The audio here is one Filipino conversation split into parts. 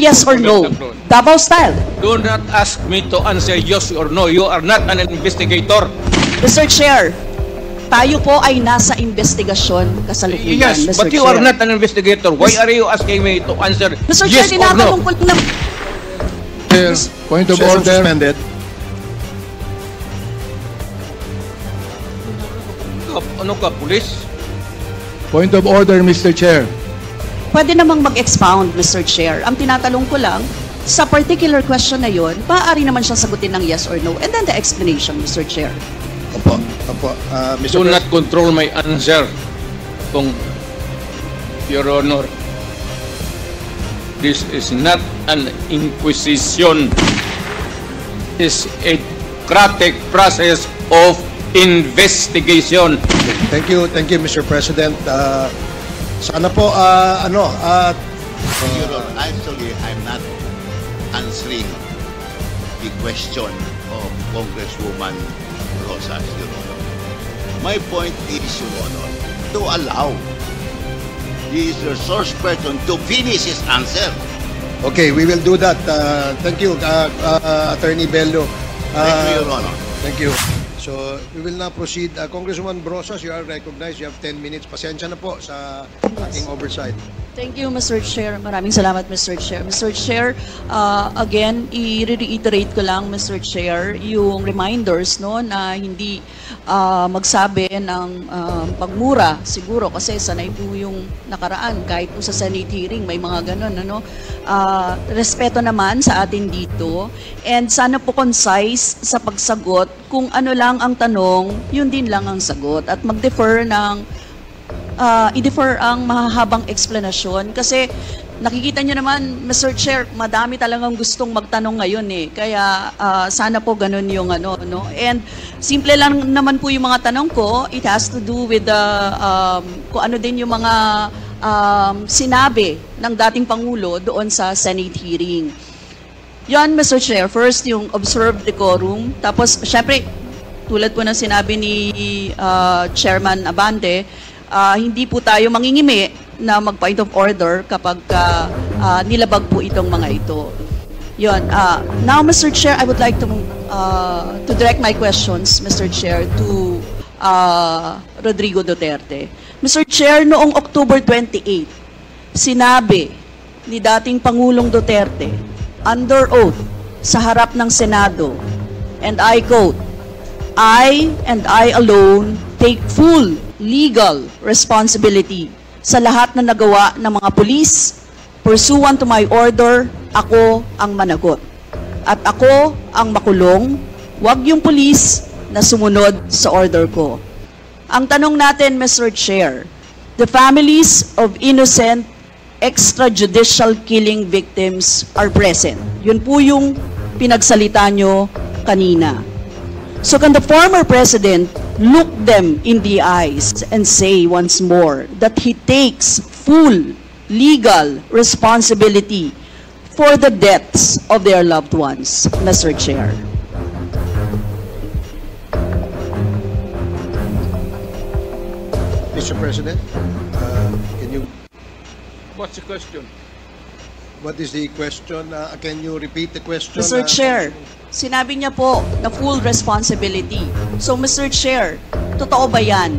yes or no. Davao style. Do not ask me to answer yes or no. You are not an investigator. Mr. Chair, tayo po ay nasa investigasyon kasalukuyan, Yes, Mr. but you Chair. are not an investigator. Why are you asking me to answer Mr. yes Chair, or no? tinatanong ko lang. Chair, point of Session order. suspended. Ano ka, pulis? Point of order, Mr. Chair. Pwede namang mag-expound, Mr. Chair. Ang tinatanong ko lang, sa particular question na yon, maaari naman siyang sagutin ng yes or no. And then the explanation, Mr. Chair. Opo. Mr. Do not control my answer, kung Your Honor. This is not an inquisition. It's a democratic process of investigation. Thank you, Mr. President. Sana po, Your Honor, actually, I'm not answering the question of Congresswoman Rosas, Your Honor. My point is, Your Honor, to allow the resource person to finish his answer. okay, we will do that. Thank you, Attorney Bello. Thank you, Your Honor. Thank you. So, we will now proceed. Congresswoman Brosas, you are recognized. You have 10 minutes. Pasensya na po sa ating oversight. Thank you, Mr. Chair. Maraming salamat, Mr. Chair. Mr. Chair, again, i-reiterate ko lang, Mr. Chair, yung reminders no, na hindi magsabi ng pagmura, siguro, kasi sanay po yung nakaraan. Kahit po sa Senate hearing, may mga ganun. Ano? Respeto naman sa atin dito. And sana po concise sa pagsagot. Kung ano lang ang tanong, yun din lang ang sagot. At mag-defer ng i-defer ang mahahabang explanation kasi nakikita nyo naman, Mr. Chair, madami talagang gustong magtanong ngayon eh. Kaya sana po ganun yung ano, no? And simple lang naman po yung mga tanong ko. It has to do with the, kung ano din yung mga sinabi ng dating Pangulo doon sa Senate hearing. Yan, Mr. Chair. First, yung observed decorum. Tapos, syempre, tulad po ng sinabi ni Chairman Abante, hindi po tayo mangingimi na mag-point of order kapag nilabag po itong mga ito. Yun. Now, Mr. Chair, I would like to direct my questions, Mr. Chair, to Rodrigo Duterte. Mr. Chair, noong October 28, sinabi ni dating Pangulong Duterte, under oath, sa harap ng Senado, and I quote, I and I alone take full legal responsibility sa lahat na nagawa ng mga pulis. Pursuant to my order, ako ang managot. At ako ang makulong, wag yung pulis na sumunod sa order ko. Ang tanong natin, Mr. Chair, the families of innocent extrajudicial killing victims are present. Yun po yung pinagsalita nyo kanina. So can the former president look them in the eyes and say once more that he takes full legal responsibility for the deaths of their loved ones, Mr. Chair? Mr. President, can you... What's the question? What is the question? Can you repeat the question? Mr. Chair, sinabi niya po na full responsibility. So, Mr. Chair, totoo ba yan?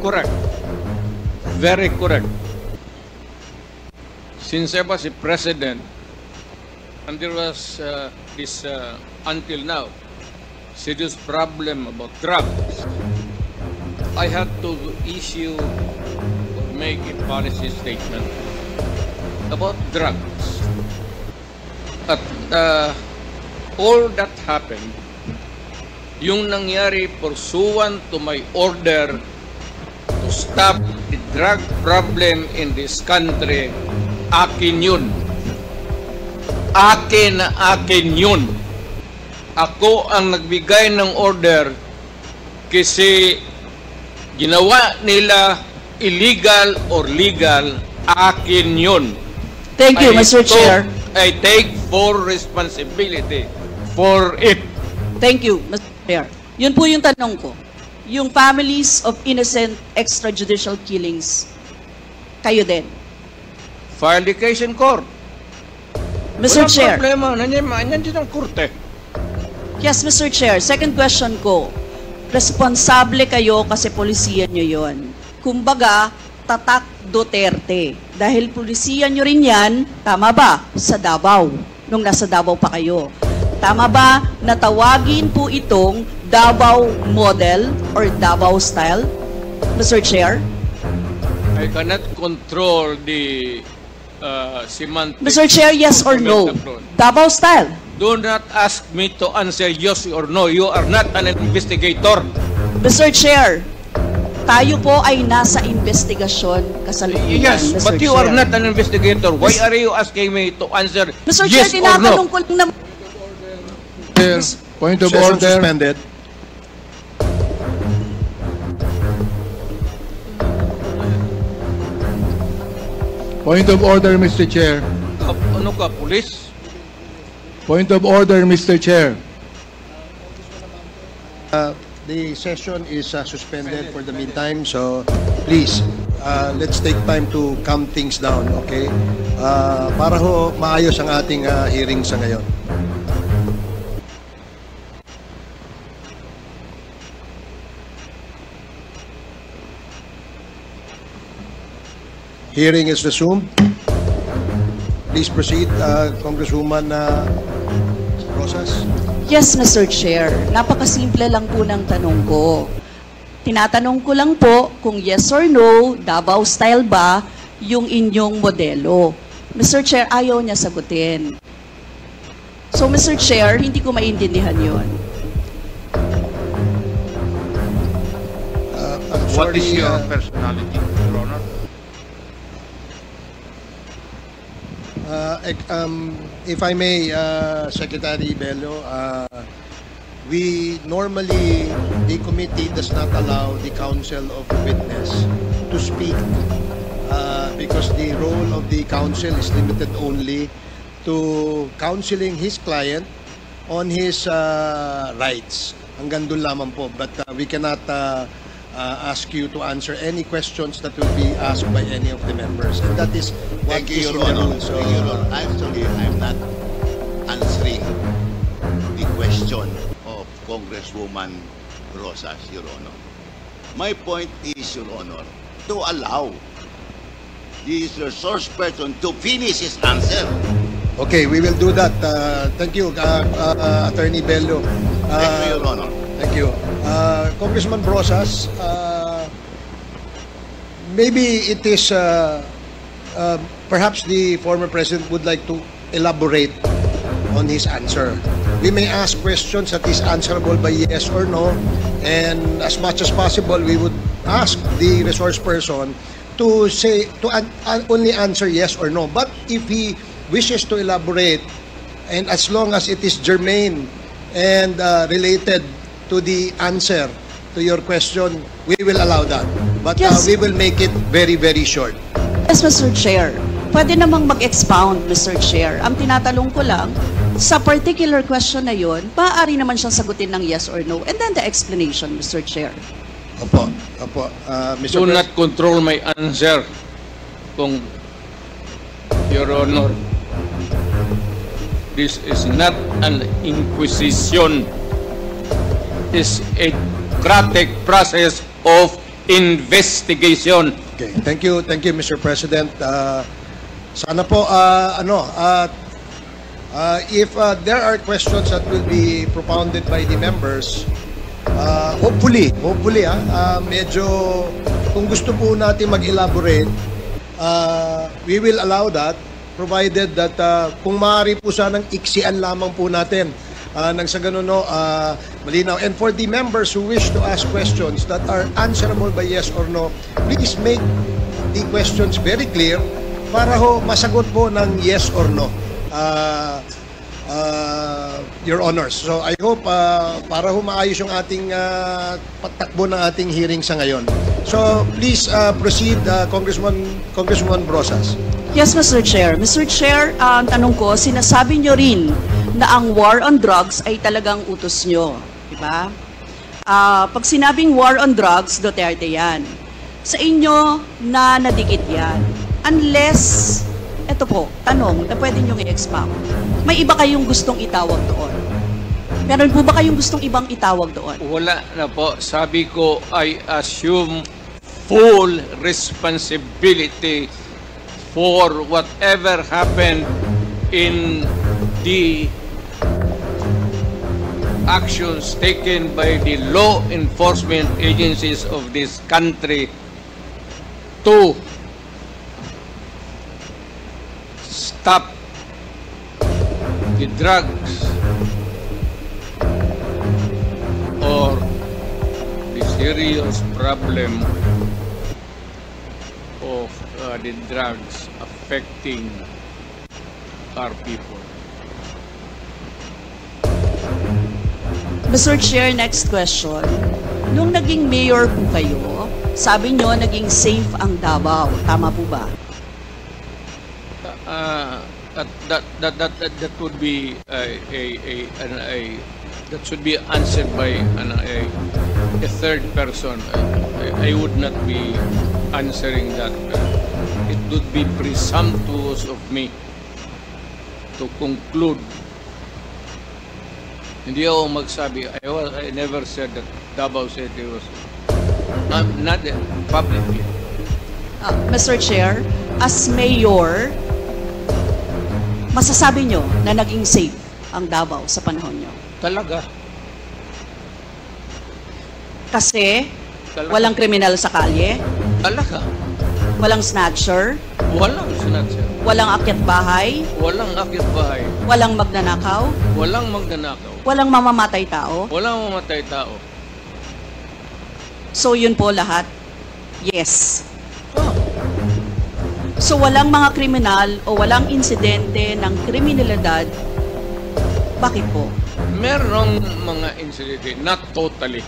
Correct. Very correct. Since I was a president, and there was this, until now, serious problem about drugs, I had to issue or make a policy statement about drugs. At all that happened, yung nangyari pursuant to my order to stop the drug problem in this country, akin yun. Akin na akin yun. Ako ang nagbigay ng order kasi ginawa nila illegal or legal, akin yun. Thank you, Mr. Chair. I take full responsibility for it. Thank you, Mr. Chair. Yun po yung tanong ko. Yung families of innocent extrajudicial killings, kayo din. file the case in court. Mr. Walang Chair. problema. Nandiyan ang korte. Yes, Mr. Chair. Second question ko. Responsable kayo kasi polisiyan nyo yon. Kumbaga, tatak Duterte. Dahil polisiyan nyo rin yan, tama ba? Sa Davao. Nung nasa Davao pa kayo. Tama ba na tawagin po itong Davao model or Davao style? Mr. Chair? I cannot control the semantics. Mr. Chair, yes or no? Abroad. Davao style? Do not ask me to answer yes or no. You are not an investigator. Mr. Chair, tayo po ay nasa investigasyon kasalukuyan, Yes, Mr. but you Chair. are not an investigator. Why are you asking me to answer Mr. Chair, yes or tinatanong no? ko lang naman. Chair, point of Session order. suspended. Point of order, Mr. Chair. Ano ka, police? Point of order, Mr. Chair. The session is suspended for the meantime, so please, let's take time to calm things down, okay? Para ho maayos ang ating hearing sa ngayon. Hearing is resumed. Please proceed, Congresswoman Rosas. Yes, Mr. Chair. Napakasimple lang po ng tanong ko. Tinatanong ko lang po kung yes or no, Davao style ba yung inyong modelo. Mr. Chair, ayaw niya sagutin. So, Mr. Chair, hindi ko maintindihan yun. I'm What is sorry, your personality, Your Honor? If I may, Secretary Bello, we normally, the committee does not allow the counsel of the witness to speak because the role of the counsel is limited only to counseling his client on his rights. Hanggang doon lamang po. But we cannot ask you to answer any questions that will be asked by any of the members. And that is what Thank is you, in Your the Honor. rules. So, Thank you, Your Honor. Actually, I'm not answering the question of Congresswoman Rosas, Your Honor. My point is, Your Honor, to allow the resource person to finish his answer. okay, we will do that. Thank you, Attorney Bello. Thank you, Your Honor. Thank you. Congressman Brosas, maybe it is, perhaps the former president would like to elaborate on his answer. We may ask questions that is answerable by yes or no, and as much as possible, we would ask the resource person to say, only answer yes or no. But if he wishes to elaborate, and as long as it is germane and related to the answer to your question, we will allow that. But Yes. we will make it very, very short. Yes, Mr. Chair. Pwede namang mag-expound, Mr. Chair. Ang tinatanong ko lang, sa particular question na yun, maaari naman siyang sagutin ng yes or no. And then the explanation, Mr. Chair. Opo, opo. Mr. Do not control my answer, kung Your Honor. This is not an inquisition. Is a democratic process of investigation. Okay, thank you, Mr. President. Sana po, if there are questions that will be propounded by the members, hopefully, medyo, kung gusto po natin mag-elaborate, we will allow that, provided that kung maaari po sanang iksian lamang po natin nang sa ganun, malinaw. And for the members who wish to ask questions that are answerable by yes or no, please make the questions very clear para ho masagot po ng yes or no, Your Honors. So I hope para ho maayos yung ating patakbo ng ating hearing sa ngayon. So please proceed, Congresswoman Brosas. Yes, Mr. Chair. Mr. Chair, ang tanong ko, sinasabi nyo rin na ang war on drugs ay talagang utos nyo. Diba? Pag sinabing war on drugs, Duterte yan. Sa inyo na nadikit yan. Unless Ito po, tanong na pwede niyong i-expound. May iba kayong gustong itawag doon? Meron po ba kayong gustong ibang itawag doon? Wala na po. Sabi ko, I assume full responsibility for whatever happened in the actions taken by the law enforcement agencies of this country to stop the drugs or the serious problem of the drugs affecting our people. Mr. Chair, next question. Nung naging mayor po kayo, sabi nyo naging safe ang Davao. Tama po ba? That would be that should be answered by a third person. I would not be answering that. It would be presumptuous of me to conclude. Hindi ako magsabi. I never said that Davao City was not publicly. Mr. Chair, as mayor, masasabi nyo na naging safe ang Davao sa panahon nyo? Talaga. Kasi Talaga. walang kriminal sa kalye, Talaga. walang snatcher, Walang sinatser. walang akyat bahay, Walang akit bahay. walang magnanakaw, Walang magnanakaw. walang mamamatay tao. Walang mamatay tao. So yun po lahat, yes. Oh. So walang mga kriminal o walang insidente ng kriminalidad, bakit po? Merong mga incident, not totally.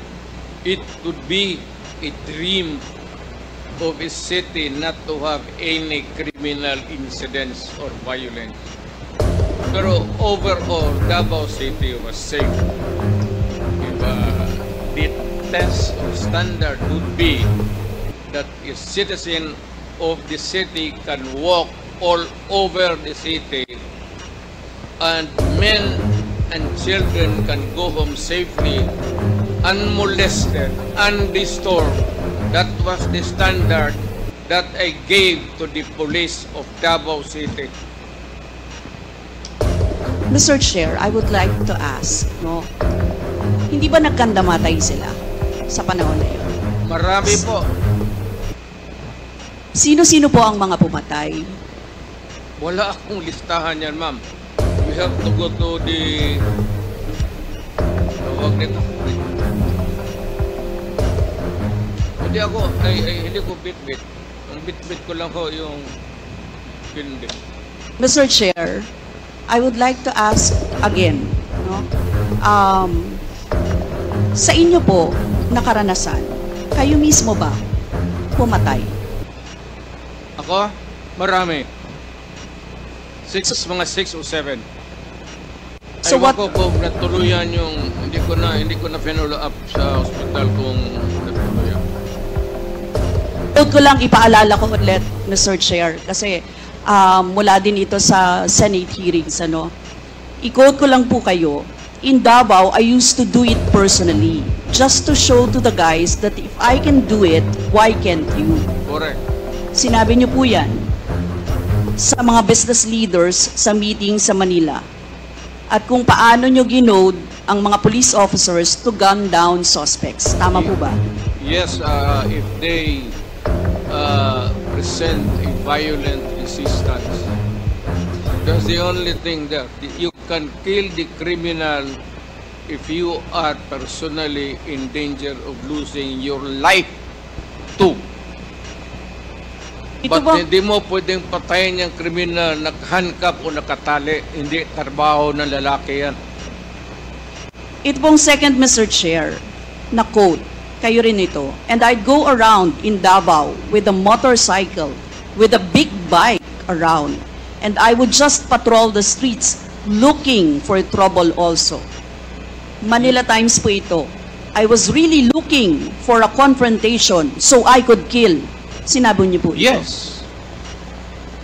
It could be a dream of a city not to have any criminal incidents or violence. Pero overall, Davao City was safe. If the test or standard would be that a citizen of the city can walk all over the city and men and children can go home safely, unmolested, undisturbed. That was the standard that I gave to the police of Davao City. Mr. Chair, I would like to ask, no, hindi ba nagkandamatay sila sa panahon na yun? Marami po. Sino-sino po ang mga pumatay? Wala akong listahan yan, ma'am. We have to go to the... Tawag nito. Hindi ko bit-bit. Ang bit-bit ko lang ho yung hindi. Mr. Chair, I would like to ask again, no? Sa inyo po na karanasan, kayo mismo ba pumatay? Ako? Marami. Mga 6 o 7. So Aywan what- ko kung natuluyan yung hindi ko na follow up sa hospital kung natuluyan. Huwag ko lang ipaalala ko ulit, Mr. Chair, kasi mula din ito sa Senate hearings, ano. I-quote ko lang po kayo. In Davao, I used to do it personally, just to show to the guys that if I can do it, why can't you? Correct. Sinabi niyo po yan sa mga business leaders sa meeting sa Manila. At kung paano niyo ginode ang mga police officers to gun down suspects. Tama po ba? Yes, if they present a violent resistance, that's the only thing that you can kill the criminal if you are personally in danger of losing your life too. Ito But ba, hindi mo pwedeng patayin yung kriminal nakahandcuff o nakatali. Hindi trabaho ng lalaki yan. ito pong second, Mr. Chair, na quote, kayo rin ito. And I'd go around in Davao with a motorcycle, with a big bike around. And I would just patrol the streets looking for trouble also. Manila Times po ito. I was really looking for a confrontation so I could kill. Sinabi niyo po ito. Yes.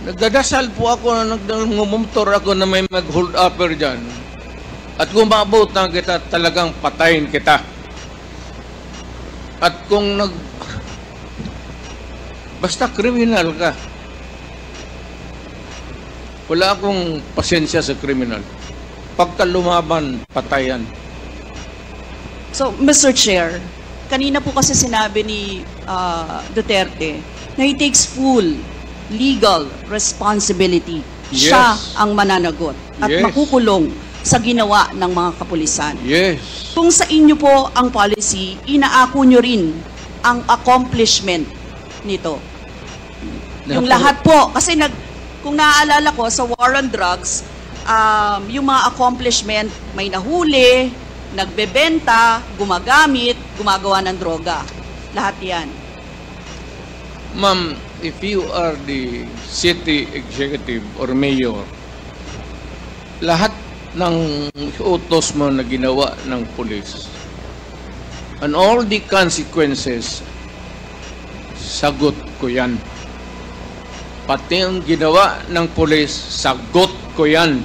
Nagdadasal po ako, nagmumumtor ako na may mag-hold upper dyan. At kung maabot na kita, talagang patayin kita. At kung basta kriminal ka, wala akong pasensya sa kriminal. Pagka lumaban, patayan. So, Mr. Chair, kanina po kasi sinabi ni Duterte na he takes full legal responsibility. Yes. Siya ang mananagot at Yes. makukulong sa ginawa ng mga kapulisan. Yes. Kung sa inyo po ang policy, inaako nyo rin ang accomplishment nito. Yung lahat po, kasi kung naaalala ko sa war on drugs, yung mga accomplishment, may nahuli, nagbebenta, gumagamit, gumagawa ng droga. Lahat yan. Ma'am, if you are the city executive or mayor, lahat ng utos mo na ginawa ng police and all the consequences, sagot ko yan. Pati ang ginawa ng police, sagot ko yan.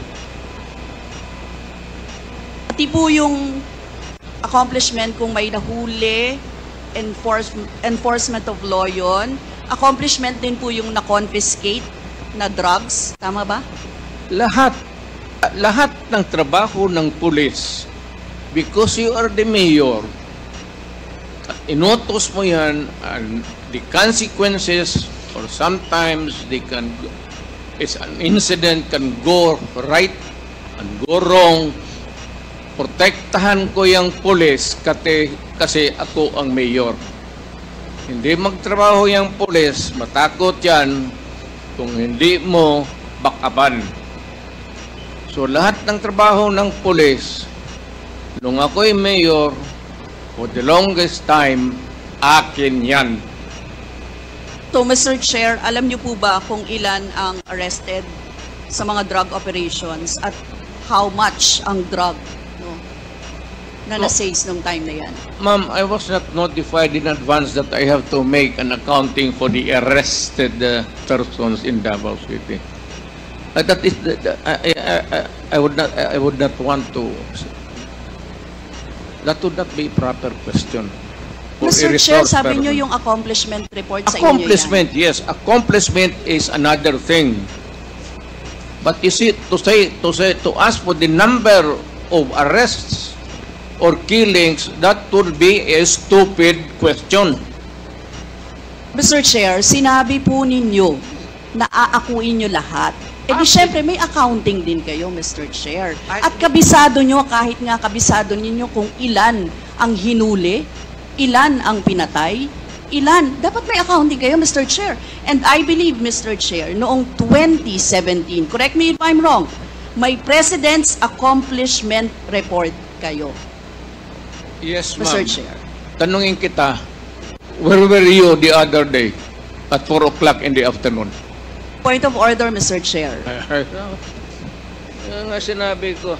Pati po yung accomplishment kung may nahuli, enforcement of law yun. Accomplishment din po yung na-confiscate na drugs. Tama ba? Lahat ng trabaho ng police, because you are the mayor, inutos mo yan, and the consequences, or sometimes an incident can go right and go wrong. Protektahan ko yung police kasi ako ang mayor. Hindi magtrabaho yung pulis, matakot yan kung hindi mo bakaban. So lahat ng trabaho ng pulis, nung ako'y mayor, for the longest time, akin yan. So, Mr. Chair, alam niyo po ba kung ilan ang arrested sa mga drug operations at how much ang drug na na-seize nung time na yan? Ma'am, I was not notified in advance that I have to make an accounting for the arrested persons in Davao City. That is, I would not want to. That would not be a proper question. For Mr. a Chair, resource sabi niyo person. yung accomplishment report sa inyo yan. Accomplishment, yes. Accomplishment is another thing. But you see, to ask for the number of arrests or killings, that would be a stupid question. Mr. Chair, sinabi po ninyo na aakuin nyo lahat. E di syempre may accounting din kayo, Mr. Chair. At kabisado nyo, kahit nga kabisado ninyo kung ilan ang hinuli, ilan ang pinatay, ilan. Dapat may accounting kayo, Mr. Chair. And I believe, Mr. Chair, noong 2017, correct me if I'm wrong, may President's Accomplishment Report kayo, Yes, Mr. ma'am. Chair. Tanungin kita, where were you the other day at 4 o'clock in the afternoon? Point of order, Mr. Chair. Yung nga sinabi ko.